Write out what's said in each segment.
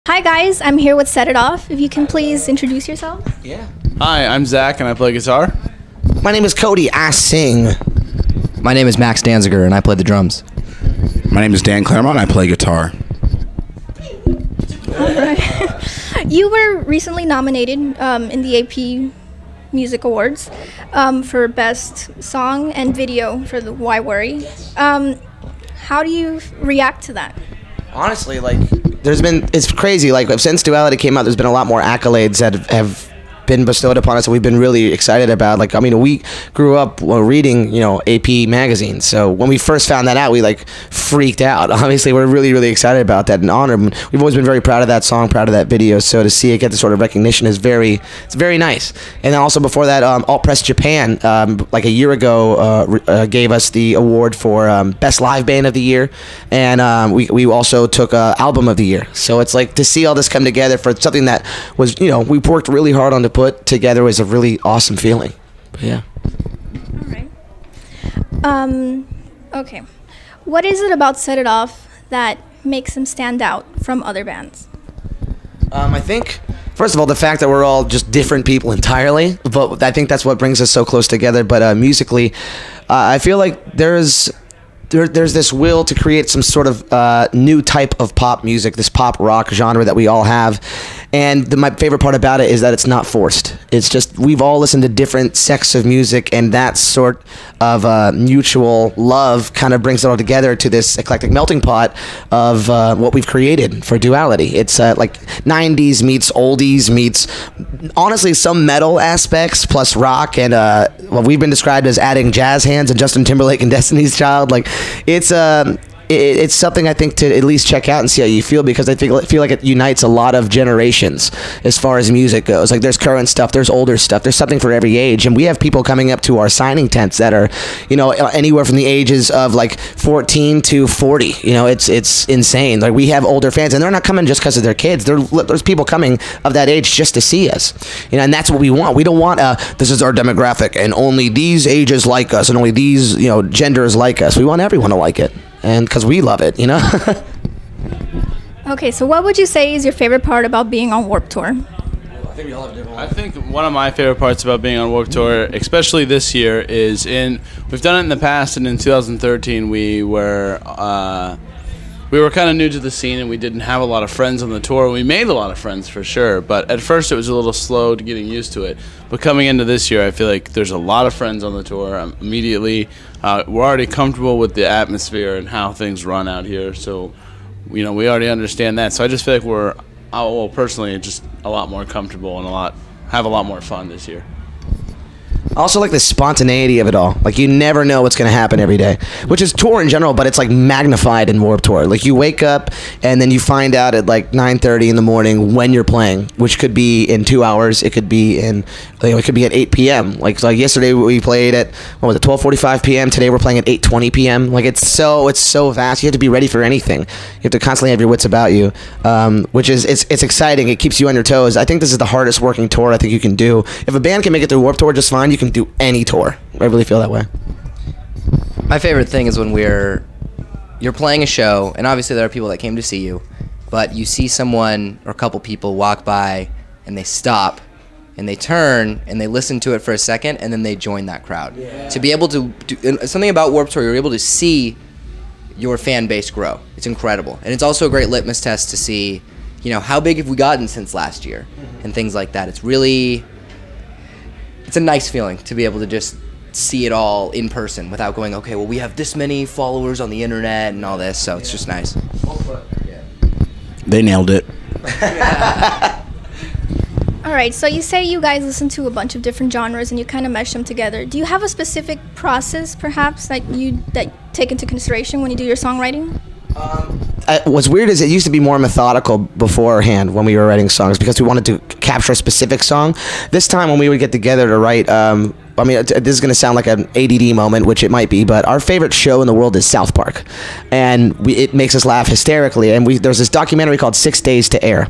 Hi guys, I'm here with Set It Off. If you can please introduce yourself. Yeah. Hi, I'm Zach and I play guitar. My name is Cody. I sing. My name is Max Danziger and I play the drums. My name is Dan Claremont and I play guitar. Alright. You were recently nominated in the AP Music Awards for Best Song and Video for the Why Worry. How do you react to that? Honestly, it's crazy. Like, since Duality came out, there's been a lot more accolades that have been bestowed upon us that we've been really excited about. Like, I mean, we grew up reading, AP magazines. So when we first found that out, we freaked out. Obviously, we're really, really excited about that and honored. We've always been very proud of that song, proud of that video. So to see it get the sort of recognition is very nice. And then also before that, Alt Press Japan, like a year ago, gave us the award for Best Live Band of the Year. And we also took Album of the Year. So it's like to see all this come together for something that was, we worked really hard on to put together was a really awesome feeling. But yeah. All right. Okay. What is it about Set It Off that makes them stand out from other bands? I think, first of all, the fact that we're all just different people entirely, but I think that's what brings us so close together. But musically, I feel like there's this will to create some sort of new type of pop music, this pop rock genre that we all have. And my favorite part about it is that it's not forced. It's just we've all listened to different sects of music, and that sort of mutual love kind of brings it all together to this eclectic melting pot of what we've created for Duality. It's like 90s meets oldies meets, honestly, some metal aspects plus rock, and what we've been described as adding jazz hands and Justin Timberlake and Destiny's Child. Like, it's something I think to at least check out and see how you feel, because I feel like it unites a lot of generations as far as music goes. Like, there's current stuff, there's older stuff, there's something for every age, and we have people coming up to our signing tents that are, anywhere from the ages of like 14 to 40. It's insane. Like, we have older fans, and they're not coming just because of their kids. There's people coming of that age just to see us, and that's what we want. We don't want this is our demographic and only these ages like us and only these genders like us. We want everyone to like it. And because we love it, Okay, so what would you say is your favorite part about being on Warped Tour? I think we all have different ones. I think one of my favorite parts about being on Warped Tour, especially this year, is we've done it in the past, and in 2013 we were kind of new to the scene and we didn't have a lot of friends on the tour. We made a lot of friends for sure, but at first it was a little slow to getting used to it. But coming into this year, I feel like there's a lot of friends on the tour. Immediately, we're already comfortable with the atmosphere and how things run out here, so we already understand that. So I just feel like personally, just a lot more comfortable and have a lot more fun this year. I also like the spontaneity of it all. Like, you never know what's going to happen every day, which is tour in general, but it's like magnified in Warped Tour. Like, you wake up and then you find out at like 9:30 in the morning when you're playing, which could be in 2 hours. It could be it could be at 8 p.m. Like yesterday we played at 12:45 p.m. Today we're playing at 8:20 p.m. Like, it's so fast. You have to be ready for anything. You have to constantly have your wits about you, which is it's exciting. It keeps you on your toes. I think this is the hardest working tour I think you can do. If a band can make it through Warped Tour just fine, you can do any tour. I really feel that way. My favorite thing is when you're playing a show, and obviously there are people that came to see you, but you see someone or a couple people walk by and they stop and they turn and they listen to it for a second and then they join that crowd. Yeah. To be able to do something about Warped Tour, you're able to see your fan base grow. It's incredible. And it's also a great litmus test to see, how big have we gotten since last year and things like that. It's a nice feeling to be able to just see it all in person without going, okay, well, we have this many followers on the internet and all this, so it's just nice. They nailed it. All right, so you say you guys listen to a bunch of different genres and you kind of mesh them together. Do you have a specific process, perhaps, that take into consideration when you do your songwriting? What's weird is it used to be more methodical beforehand when we were writing songs, because we wanted to capture a specific song. This time when we would get together to write, this is going to sound like an ADD moment, which it might be, but our favorite show in the world is South Park, and it makes us laugh hysterically. And there's this documentary called 6 Days to Air,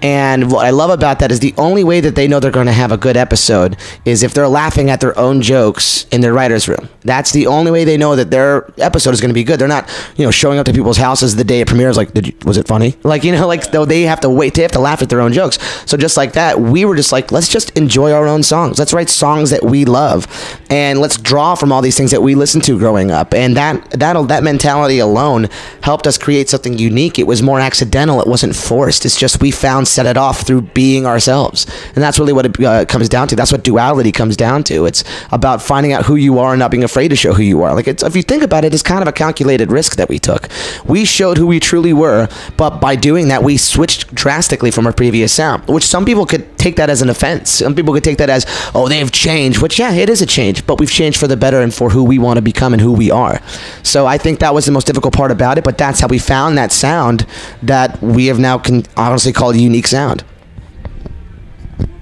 And what I love about that is the only way that they know they're going to have a good episode is if they're laughing at their own jokes in their writer's room. That's the only way they know that their episode is going to be good. They're not, showing up to people's houses the day it premieres like, was it funny? Like, though they have to wait, they have to laugh at their own jokes. So just like that, we were just like, let's just enjoy our own songs. Let's write songs that we love, and let's draw from all these things that we listened to growing up. And that mentality alone helped us create something unique. It was more accidental. It wasn't forced. It's just we set it off through being ourselves. And that's really what it comes down to. That's what duality comes down to. It's about finding out who you are and not being afraid to show who you are. Like, if you think about it, it's kind of a calculated risk that we took. We showed who we truly were, but by doing that, we switched drastically from our previous sound, which some people could take that as an offense. Some people could take that as, oh, they've changed, which, yeah, it is a change, but we've changed for the better and for who we want to become and who we are. So I think that was the most difficult part about it, but that's how we found that sound that we have now honestly called a unique sound.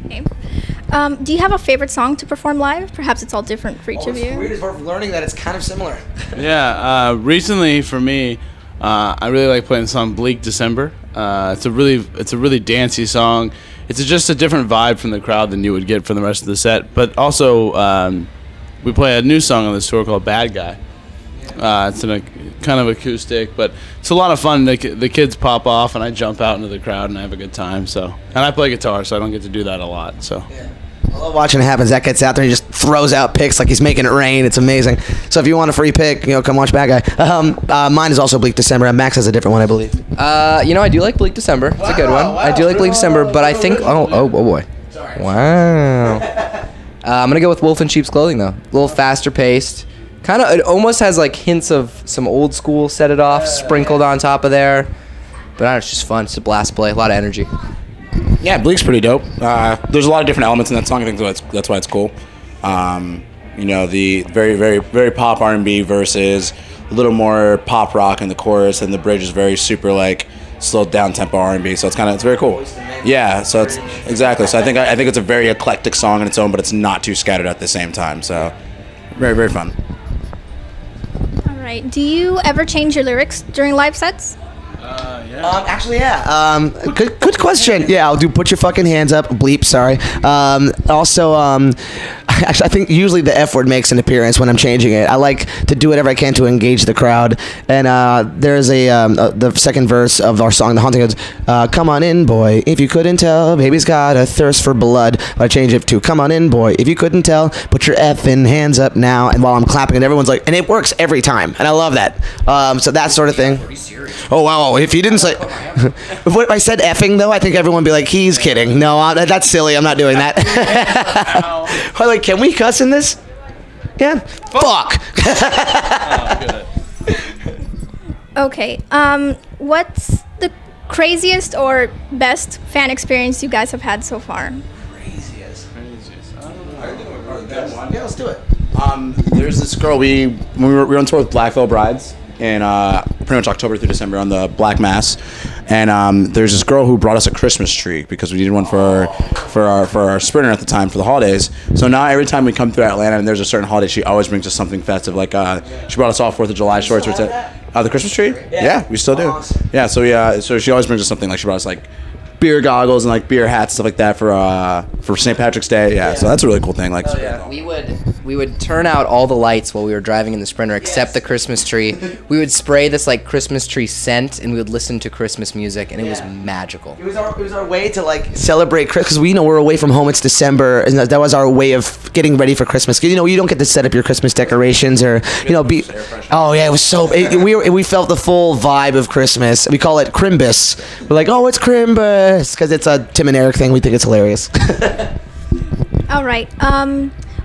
Okay. Do you have a favorite song to perform live? Perhaps it's all different for each of you. Weird is we're learning that it's kind of similar. Yeah, recently for me, I really like playing the song "Bleak December." It's a really dancey song. It's just a different vibe from the crowd than you would get from the rest of the set. But also, we play a new song on this tour called "Bad Guy." It's in a kind of acoustic, but it's a lot of fun. The kids pop off, and I jump out into the crowd, and I have a good time. And I play guitar, so I don't get to do that a lot. So. Yeah. I love watching it happen. Zach gets out there and he just throws out picks like he's making it rain. It's amazing. So if you want a free pick, come watch Bad Guy. Mine is also Bleak December, and Max has a different one, I believe. I do like Bleak December. It's a good one. Wow, I do like Bleak December, but I think oh boy. Sorry. Wow. I'm gonna go with Wolf in Sheep's Clothing though. A little faster paced. It almost has like hints of some old school Set It Off sprinkled on top of there. But I don't know, it's just fun. It's a blast to play. A lot of energy. Yeah, Bleak's pretty dope. There's a lot of different elements in that song. I think that's why it's cool. The very, very, very pop R&B versus a little more pop rock in the chorus, and the bridge is very super like slowed down tempo R&B. So it's very cool. Yeah, so it's exactly. So I think it's a very eclectic song on its own, but it's not too scattered at the same time. So very, very fun. All right. Do you ever change your lyrics during live sets? Yeah. Actually, yeah. Good question. Yeah, I'll do put your fucking hands up. Bleep, sorry. Actually, I think usually the F word makes an appearance when I'm changing it. I like to do whatever I can to engage the crowd. And there's the second verse of our song, The Haunting, goes, come on in, boy. If you couldn't tell, baby's got a thirst for blood. I change it to, come on in, boy. If you couldn't tell, put your effing hands up now. And while I'm clapping, and everyone's like, and it works every time. And I love that. So that sort of thing. Oh, wow. If you didn't say, if I said effing, though, I think everyone would be like, he's kidding. No, that's silly. I'm not doing that. Like, can we cuss in this? Yeah. Fuck. Okay. What's the craziest or best fan experience you guys have had so far? Craziest. Yeah, let's do it. There's this girl we were on tour with Black Veil Brides in pretty much October through December on the Black Mass, and there's this girl who brought us a Christmas tree because we needed one for our sprinter at the time for the holidays. So now every time we come through Atlanta and there's a certain holiday, she always brings us something festive. Like she brought us all 4th of July shorts. The Christmas tree? Yeah, we still do. Awesome. Yeah, so she always brings us something. Like she brought us like beer goggles and like beer hats, stuff like that for St. Patrick's Day. Yeah, so that's a really cool thing. Like, we would turn out all the lights while we were driving in the Sprinter, except the Christmas tree. We would spray this like Christmas tree scent, and we would listen to Christmas music, and it was magical. It was our way to like celebrate Christmas, because we're away from home. It's December, and that was our way of getting ready for Christmas. You don't get to set up your Christmas decorations or be. Oh yeah, it was so. We felt the full vibe of Christmas. We call it Crimbus. We're like, oh, it's Crimbus, because it's a Tim and Eric thing. We think it's hilarious. All right.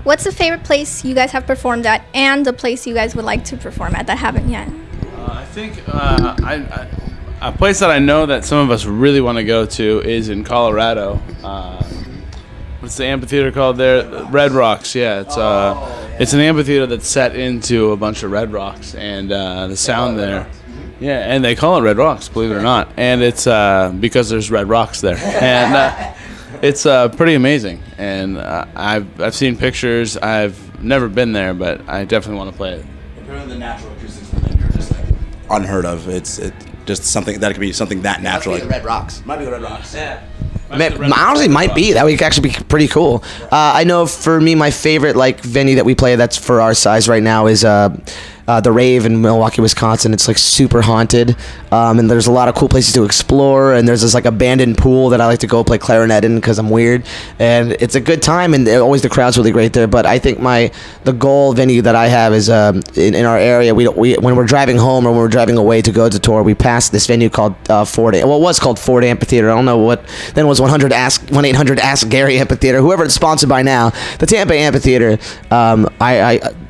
What's the favorite place you guys have performed at, and the place you guys would like to perform at that haven't yet? I think a place that I know that some of us really want to go to is in Colorado. What's the amphitheater called there? Red Rocks. Yeah, it's an amphitheater that's set into a bunch of red rocks, and the sound there. Yeah, and they call it Red Rocks, believe it or not. And it's because there's red rocks there, and it's pretty amazing. And I've seen pictures. I've never been there, but I definitely want to play it. Apparently, the natural acoustics from there are just like unheard of. just something that could be something that natural. Must be the Red Rocks. Might be the Red Rocks. Yeah. Honestly, might be. That would actually be pretty cool. I know for me, my favorite like venue that we play that's for our size right now is the Rave in Milwaukee, Wisconsin. It's like super haunted, and there's a lot of cool places to explore. And there's this like abandoned pool that I like to go play clarinet in because I'm weird, and it's a good time. And always the crowd's really great there. But I think the goal venue that I have is in our area. We when we're driving home or when we're driving away to go to tour, we pass this venue called Ford. Well, it was called Ford Amphitheater. I don't know what then it was 1-800 Ask Gary Amphitheater. Whoever it's sponsored by now, the Tampa Amphitheater.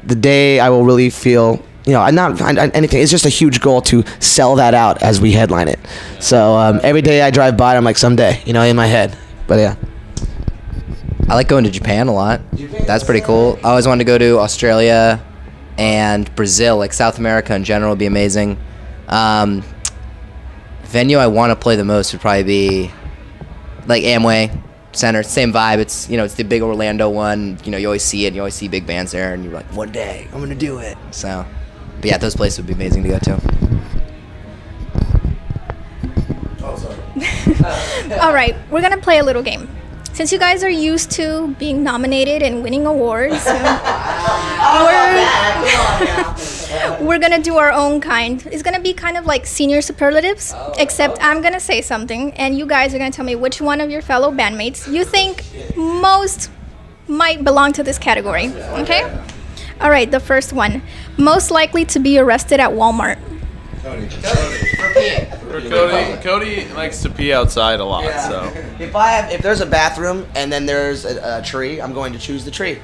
The day I will really feel, anything. It's just a huge goal to sell that out as we headline it. So every day I drive by, I'm like, someday, in my head. But yeah. I like going to Japan a lot. That's pretty cool. I always wanted to go to Australia and Brazil. Like South America in general would be amazing. Venue I want to play the most would probably be like Amway Center. Same vibe. It's it's the big Orlando one. You always see it. You always see big bands there, and you're like, one day I'm gonna do it. So, but yeah, those places would be amazing to go to. Oh, sorry. All right, we're gonna play a little game. Since you guys are used to being nominated and winning awards, we're gonna do our own kind. It's gonna be kind of like senior superlatives, except I'm gonna say something, and you guys are gonna tell me which one of your fellow bandmates you think most might belong to this category. Okay? All right, the first one: most likely to be arrested at Walmart. Cody likes to pee outside a lot, so. If there's a bathroom and then there's a tree, I'm going to choose the tree.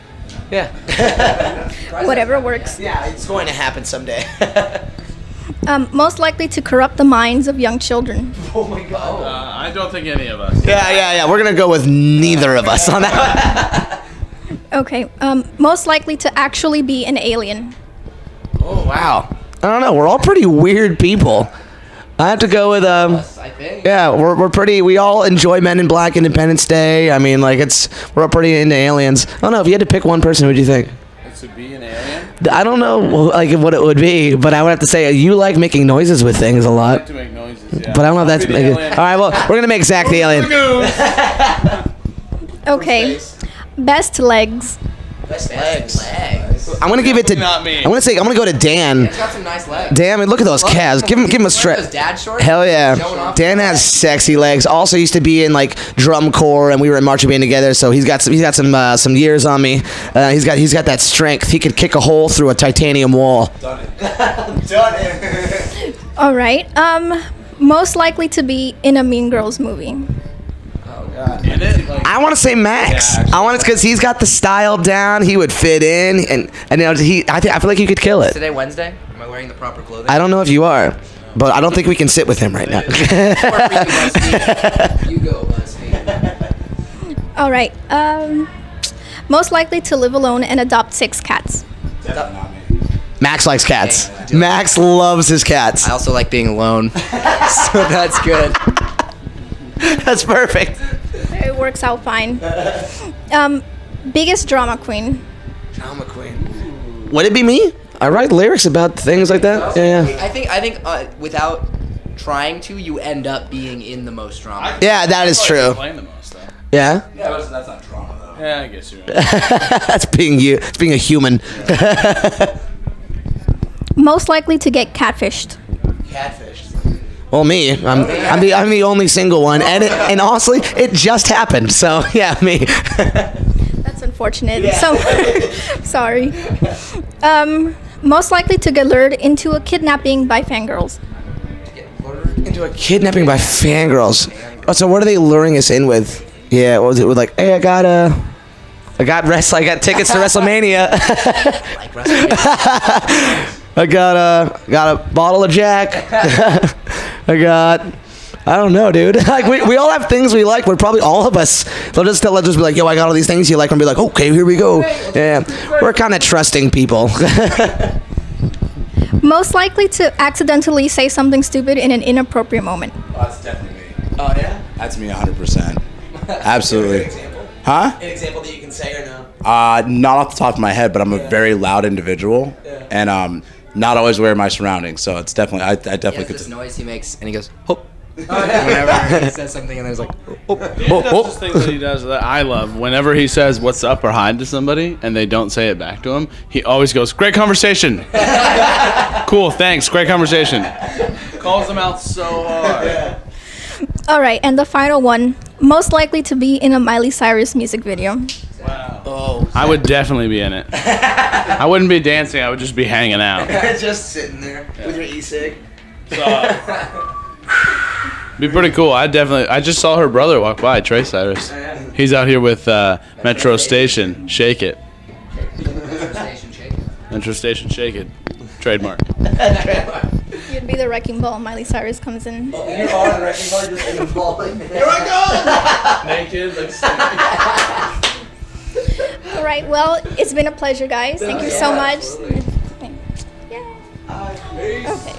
Yeah. Whatever works. Yeah, it's going to happen someday. Most likely to corrupt the minds of young children. Oh my God. I don't think any of us. Yeah. We're gonna go with neither of us on that. Okay. Most likely to actually be an alien. Oh wow. I don't know. We're all pretty weird people. I have to go with I think. Yeah, we're pretty. We all enjoy Men in Black, Independence Day. I mean, like we're all pretty into aliens. I don't know. If you had to pick one person, who would you think? To be an alien? I don't know, like what it would be, but I would have to say you like making noises with things a I lot. like to make noises, yeah. But I don't know if that's making. All right, well, we're gonna make Zach the alien. Okay. Best legs. Best legs. I'm gonna give it to. Not me. I'm gonna go to Dan. It's got some nice legs. Damn it! Look at those calves. Give him a Those stretch. dad shorts? Hell yeah. Showing off Dan the has legs. sexy legs. Also used to be in like drum corps, and we were in marching band together. So he's got some years on me. He's got that strength. He could kick a hole through a titanium wall. Done it. Done it. All right. Most likely to be in a Mean Girls movie. In it? Like, I want to say Max. Yeah, actually. I want it because he's got the style down. He would fit in, and I feel like he could kill it. Today Wednesday? Am I wearing the proper clothing? I don't know if you are, but I don't think we can sit with him right now. You go, BuzzFeed. All right. Most likely to live alone and adopt 6 cats. Definitely not me. Max likes cats. Max loves his cats. I also like being alone, so that's good. That's perfect. It works out fine. Biggest drama queen. Drama queen. Would it be me? I write lyrics about things like that. Yeah. I think without trying to, you end up being in the most drama. Yeah, that is true. Playing the most, though. Yeah. Yeah, that's not drama though. Yeah, I guess you're right. That's being you. It's being a human. Most likely to get catfished. Catfished. Well, me. I'm the only single one, and honestly, it just happened. So yeah, me. That's unfortunate. So sorry. Most likely to get lured into a kidnapping by fangirls. Into a kidnapping by fangirls. Oh, so what are they luring us in with? Yeah, what was it with like? Hey, I got tickets to WrestleMania. Like WrestleMania. I got a bottle of Jack. I don't know, dude. Like we all have things we like. We're probably all of us. They'll just be like, yo, I got all these things you like, and be like, okay, here we go. Yeah, we're kind of trusting people. Most likely to accidentally say something stupid in an inappropriate moment. Oh, that's definitely me. Oh yeah. That's me 100%. Absolutely. Huh? An example that you can say or no? Not off the top of my head, but I'm a very loud individual, and not always aware of my surroundings. So it's definitely I He definitely has could. this noise he makes, and he goes, "Hope." Whenever he says something, and then he's like, That's just things that he does that I love. Whenever he says "What's up" or "Hi" to somebody, and they don't say it back to him, he always goes, "Great conversation." Cool, thanks. Great conversation. Calls them out so hard. All right, and the final one, most likely to be in a Miley Cyrus music video. Oh, I would definitely be in it. I wouldn't be dancing. I would just be hanging out. just sitting there with your e-cig. Be pretty cool. I just saw her brother walk by, Trey Cyrus. He's out here with Metro Station, Shake It. Metro Station, Shake It. Trademark. You'd be the wrecking ball. Miley Cyrus comes in. You are the wrecking ball, just in the ball. Here I go! Naked, All right, well, it's been a pleasure, guys. Thank you so much. Yeah. Okay.